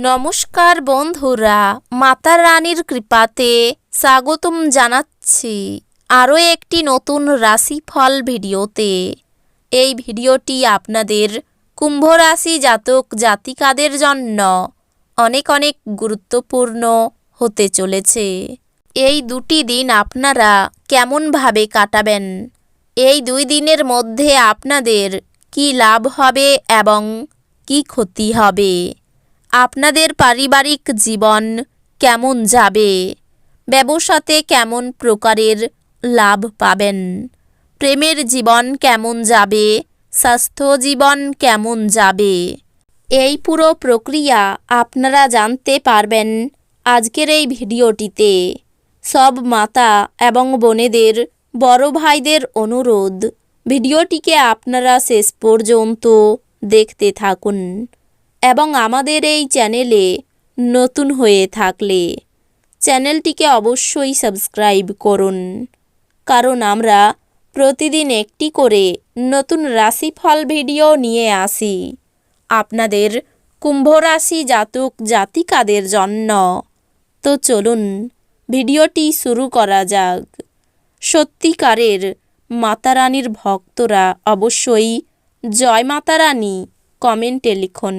নমস্কার বন্ধুরা, মাতা রানীর কৃপাতে স্বাগতম জানাচ্ছি আরও একটি নতুন রাশিফল ভিডিওতে। এই ভিডিওটি আপনাদের কুম্ভ রাশি জাতক জাতিকাদের জন্য অনেক অনেক গুরুত্বপূর্ণ হতে চলেছে। এই দুটি দিন আপনারা কেমনভাবে কাটাবেন, এই 2 দিনের মধ্যে আপনাদের কি লাভ হবে এবং কি ক্ষতি হবে, আপনাদের পারিবারিক জীবন কেমন যাবে, ব্যবসাতে কেমন প্রকারের লাভ পাবেন, প্রেমের জীবন কেমন যাবে, স্বাস্থ্য জীবন কেমন যাবে, এই পুরো প্রক্রিয়া আপনারা জানতে পারবেন আজকের এই ভিডিওটিতে। সব মাতা এবং বোনেদের, বড় ভাইদের অনুরোধ, ভিডিওটিকে আপনারা শেষ পর্যন্ত দেখতে থাকুন এবং আমাদের এই চ্যানেলে নতুন হয়ে থাকলে চ্যানেলটিকে অবশ্যই সাবস্ক্রাইব করুন, কারণ আমরা প্রতিদিন একটি করে নতুন রাশিফল ভিডিও নিয়ে আসি আপনাদের কুম্ভ রাশি জাতক জাতিকাদের জন্য। তো চলুন ভিডিওটি শুরু করা যাক। সত্যিকারের মাতা রানীর ভক্তরা অবশ্যই জয় মাতা রানী কমেন্টে লিখুন।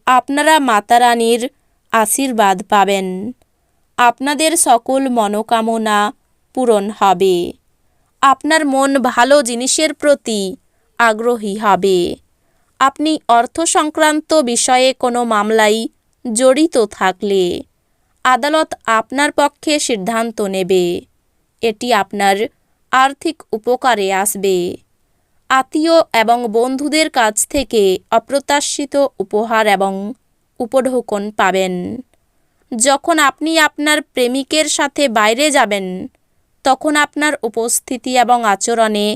আপনারা মাতা রানীর আশীর্বাদ পাবেন, আপনাদের সকল মনোকামনা পূরণ হবে, আপনার মন ভালো জিনিসের প্রতি আগ্রহী হবে, আপনি অর্থ সংক্রান্ত বিষয়ে কোনো মামলায় জড়িত থাকলে আদালত আপনার পক্ষে সিদ্ধান্ত নেবে, এটি আপনার আর্থিক উপকারে আসবে। আত্মীয় এবং বন্ধুদের কাছ থেকে অপ্রত্যাশিত উপহার এবং উপঢৌকন পাবেন। যখন আপনি আপনার প্রেমিকের সাথে বাইরে যাবেন, তখন আপনার উপস্থিতি এবং আচরণে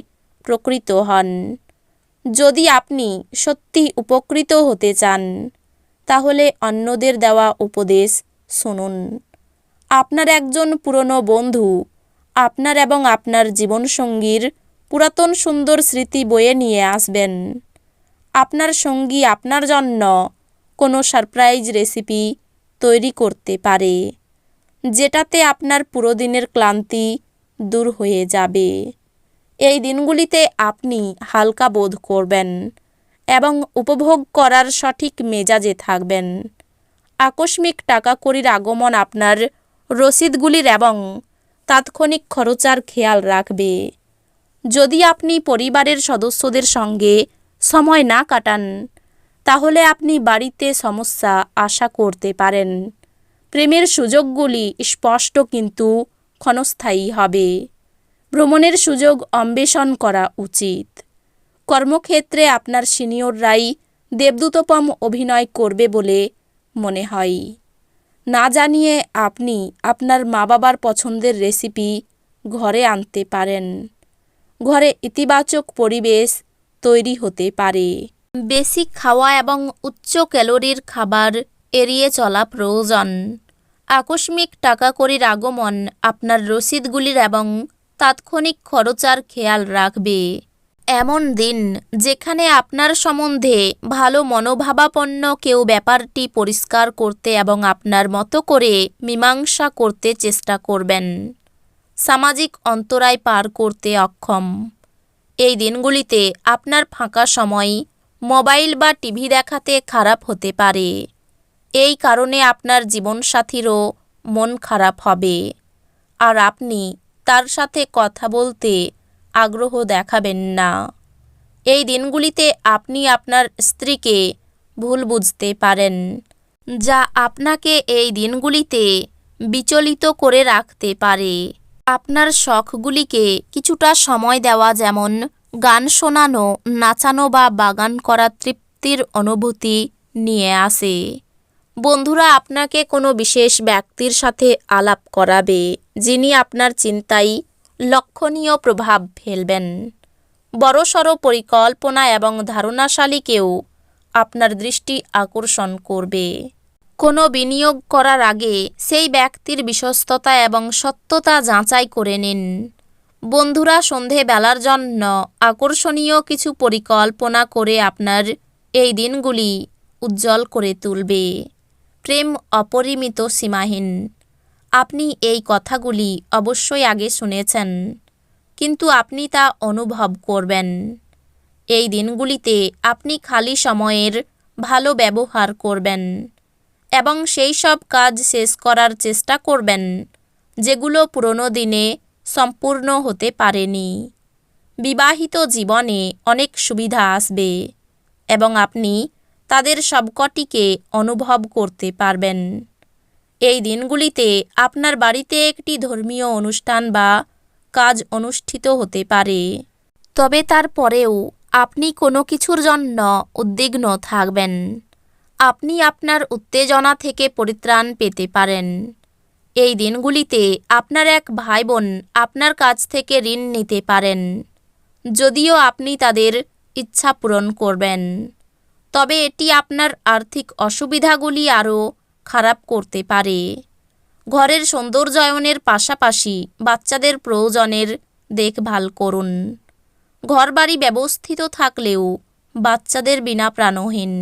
প্রকৃত হন। যদি আপনি সত্যি উপকৃত হতে চান, তাহলে অন্যদের দেওয়া উপদেশ শুনুন। আপনার একজন পুরনো বন্ধু আপনার এবং আপনার জীবনসঙ্গীর পুরাতন সুন্দর স্মৃতি বয়ে নিয়ে আসবেন। আপনার সঙ্গী আপনার জন্য কোনো সারপ্রাইজ রেসিপি তৈরি করতে পারে, যেটাতে আপনার পুরো দিনের ক্লান্তি দূর হয়ে যাবে। এই দিনগুলিতে আপনি হালকা বোধ করবেন এবং উপভোগ করার সঠিক মেজাজে থাকবেন। আকস্মিক টাকা কড়ির আগমন আপনার রসিদগুলির এবং তাৎক্ষণিক খরচার খেয়াল রাখবে। যদি আপনি পরিবারের সদস্যদের সঙ্গে সময় না কাটান, তাহলে আপনি বাড়িতে সমস্যা আশা করতে পারেন। প্রেমের সুযোগগুলি স্পষ্ট কিন্তু ক্ষণস্থায়ী হবে। ভ্রমণের সুযোগ অন্বেষণ করা উচিত। কর্মক্ষেত্রে আপনার সিনিয়ররাই দেবদূতোপম অভিনয় করবে বলে মনে হয়। না জানিয়ে আপনি আপনার মা বাবার পছন্দের রেসিপি ঘরে আনতে পারেন। ঘরে ইতিবাচক পরিবেশ তৈরি হতে পারে। বেশি খাওয়া এবং উচ্চ ক্যালোরির খাবার এড়িয়ে চলা প্রয়োজন। আকস্মিক টাকা কড়ির আগমন আপনার রসিদগুলির এবং তাৎক্ষণিক খরচার খেয়াল রাখবে। এমন দিন যেখানে আপনার সম্বন্ধে ভালো মনোভাবাপন্ন কেউ ব্যাপারটি পরিষ্কার করতে এবং আপনার মতো করে মীমাংসা করতে চেষ্টা করবেন। সামাজিক অন্তরায় পার করতে অক্ষম। এই দিনগুলিতে আপনার ফাঁকা সময় মোবাইল বা টিভি দেখাতে খারাপ হতে পারে। এই কারণে আপনার জীবনসাথীরও মন খারাপ হবে, আর আপনি তার সাথে কথা বলতে আগ্রহ দেখাবেন না। এই দিনগুলিতে আপনি আপনার স্ত্রীকে ভুল বুঝতে পারেন, যা আপনাকে এই দিনগুলিতে বিচলিত করে রাখতে পারে। আপনার শখগুলিকে কিছুটা সময় দেওয়া, যেমন গান শোনানো, নাচানো বা বাগান করা, তৃপ্তির অনুভূতি নিয়ে আসে। বন্ধুরা আপনাকে কোনো বিশেষ ব্যক্তির সাথে আলাপ করাবে, যিনি আপনার চিন্তায় লক্ষণীয় প্রভাব ফেলবেন। বড়সড় পরিকল্পনা এবং ধারণাশালী কেউ আপনার দৃষ্টি আকর্ষণ করবে। কোনো বিনিয়োগ করার আগে সেই ব্যক্তির বিশ্বস্ততা এবং সত্যতা যাচাই করে নিন। বন্ধুরা সন্ধেবেলার জন্য আকর্ষণীয় কিছু পরিকল্পনা করে আপনার এই দিনগুলি উজ্জ্বল করে তুলবে। প্রেম অপরিমিত সীমাহীন। আপনি এই কথাগুলি অবশ্যই আগে শুনেছেন, কিন্তু আপনি তা অনুভব করবেন। এই দিনগুলিতে আপনি খালি সময়ের ভালো ব্যবহার করবেন এবং সেই সব কাজ শেষ করার চেষ্টা করবেন যেগুলো পুরনো দিনে সম্পূর্ণ হতে পারেনি। বিবাহিত জীবনে অনেক সুবিধা আসবে এবং আপনি তাদের সবকটিকে অনুভব করতে পারবেন। এই দিনগুলিতে আপনার বাড়িতে একটি ধর্মীয় অনুষ্ঠান বা কাজ অনুষ্ঠিত হতে পারে, তবে তারপরেও আপনি কোনো কিছুর জন্য উদ্বিগ্ন থাকবেন। আপনি আপনার উত্তেজনা থেকে পরিত্রাণ পেতে পারেন। এই দিনগুলিতে আপনার এক ভাই বোন আপনার কাছ থেকে ঋণ নিতে পারেন, যদিও আপনি তাদের ইচ্ছা পূরণ করবেন, তবে এটি আপনার আর্থিক অসুবিধাগুলি আরও খারাপ করতে পারে। ঘরের সৌন্দর্যায়নের পাশাপাশি বাচ্চাদের প্রয়োজনের দেখভাল করুন। ঘরবাড়ি ব্যবস্থিত থাকলেও বাচ্চাদের বিনা প্রাণহীন।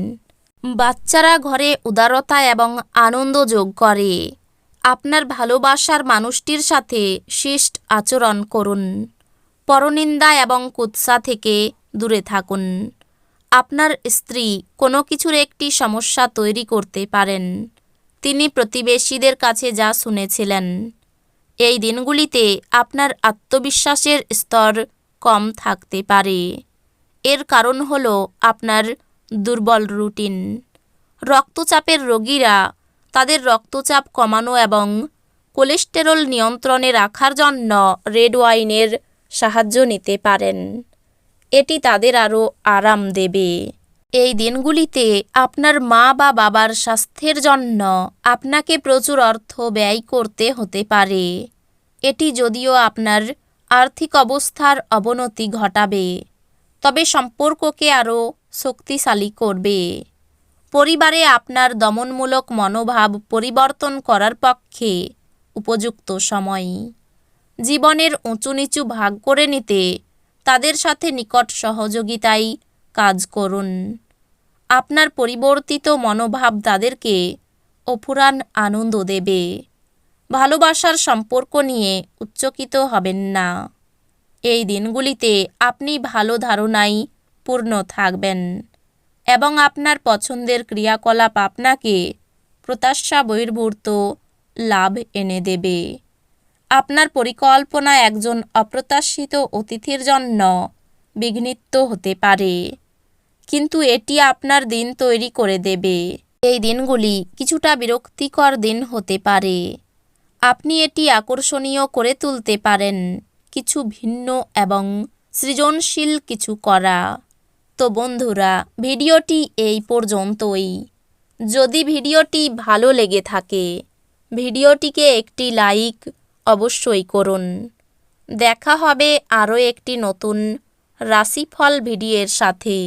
বাচ্চারা ঘরে উদারতা এবং আনন্দ যোগ করে। আপনার ভালোবাসার মানুষটির সাথে শিষ্ট আচরণ করুন। পরনিন্দা এবং কুৎসা থেকে দূরে থাকুন। আপনার স্ত্রী কোনো কিছুর একটি সমস্যা তৈরি করতে পারেন। তিনি প্রতিবেশীদের কাছে যা শুনেছিলেন। এই দিনগুলিতে আপনার আত্মবিশ্বাসের স্তর কম থাকতে পারে। এর কারণ হল আপনার দুর্বল রুটিন। রক্তচাপের রোগীরা তাদের রক্তচাপ কমানো এবং কোলেস্টেরল নিয়ন্ত্রণে রাখার জন্য রেড ওয়াইনের সাহায্য নিতে পারেন। এটি তাদের আরও আরাম দেবে। এই দিনগুলিতে আপনার মা বা বাবার স্বাস্থ্যের জন্য আপনাকে প্রচুর অর্থ ব্যয় করতে হতে পারে। এটি যদিও আপনার আর্থিক অবস্থার অবনতি ঘটাবে, তবে সম্পর্ককে আরও শক্তিশালী করবে। পরিবারে আপনার দমনমূলক মনোভাব পরিবর্তন করার পক্ষে উপযুক্ত সময়। জীবনের উঁচু নিচু ভাগ করে নিতে তাদের সাথে নিকট সহযোগিতায় কাজ করুন। আপনার পরিবর্তিত মনোভাব তাদেরকে অফুরান আনন্দ দেবে। ভালোবাসার সম্পর্ক নিয়ে উচ্চকিত হবেন না। এই দিনগুলিতে আপনি ভালো ধারণায় পূর্ণ থাকবেন এবং আপনার পছন্দের ক্রিয়াকলাপ আপনাকে প্রত্যাশা বহির্ভূত লাভ এনে দেবে। আপনার পরিকল্পনা একজন অপ্রত্যাশিত অতিথির জন্য বিঘ্নিত হতে পারে, কিন্তু এটি আপনার দিন তৈরি করে দেবে। এই দিনগুলি কিছুটা বিরক্তিকর দিন হতে পারে। আপনি এটি আকর্ষণীয় করে তুলতে পারেন কিছু ভিন্ন এবং সৃজনশীল কিছু করা। তো বন্ধুরা, ভিডিওটি এই পর্যন্তই। যদি ভিডিওটি ভালো লেগে থাকে ভিডিওটিকে একটি লাইক অবশ্যই করুন। দেখা হবে আরও একটি নতুন রাশিফল ভিডিওর সাথে।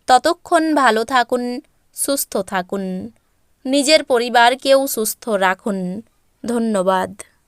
ততক্ষণ ভালো থাকুন, সুস্থ থাকুন, নিজের পরিবারকেও সুস্থ রাখুন। ধন্যবাদ।